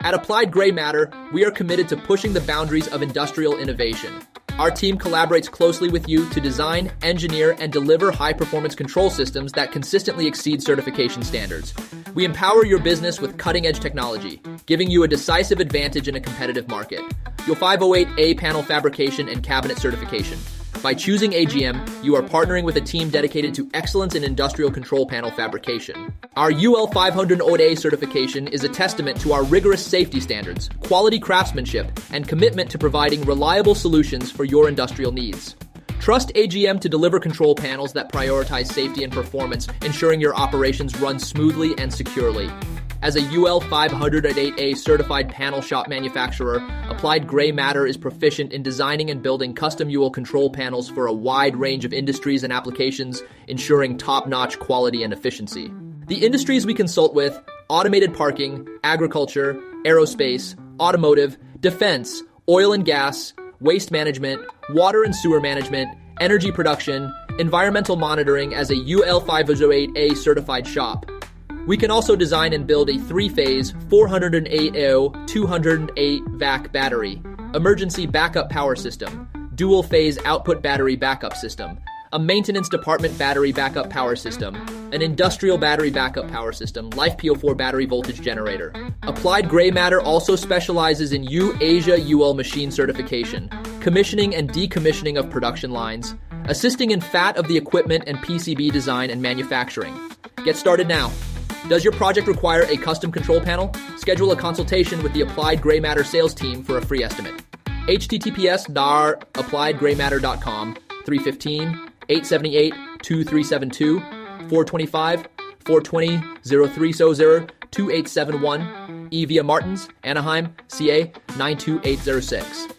At Applied Gray Matter, we are committed to pushing the boundaries of industrial innovation. Our team collaborates closely with you to design, engineer, and deliver high-performance control systems that consistently exceed certification standards. We empower your business with cutting-edge technology, giving you a decisive advantage in a competitive market. You'll 508A panel fabrication and cabinet certification. By choosing AGM, you are partnering with a team dedicated to excellence in industrial control panel fabrication. Our UL 500A certification is a testament to our rigorous safety standards, quality craftsmanship, and commitment to providing reliable solutions for your industrial needs. Trust AGM to deliver control panels that prioritize safety and performance, ensuring your operations run smoothly and securely. As a UL 508A certified panel shop manufacturer, Applied Gray Matter is proficient in designing and building custom UL control panels for a wide range of industries and applications, ensuring top-notch quality and efficiency. The industries we consult with: automated parking, agriculture, aerospace, automotive, defense, oil and gas, waste management, water and sewer management, energy production, environmental monitoring as a UL 508A certified shop. We can also design and build a 3-phase 408O 208 VAC battery, emergency backup power system, dual-phase output battery backup system, a maintenance department battery backup power system, an industrial battery backup power system, Life PO4 battery voltage generator. Applied Gray Matter also specializes in Asia UL machine certification, commissioning and decommissioning of production lines, assisting in FAT of the equipment and PCB design and manufacturing. Get started now. Does your project require a custom control panel? Schedule a consultation with the Applied Gray Matter sales team for a free estimate. https://appliedgraymatter.com 315-878-2372 425-420-0300 2871 Evia Martins, Anaheim, CA 92806.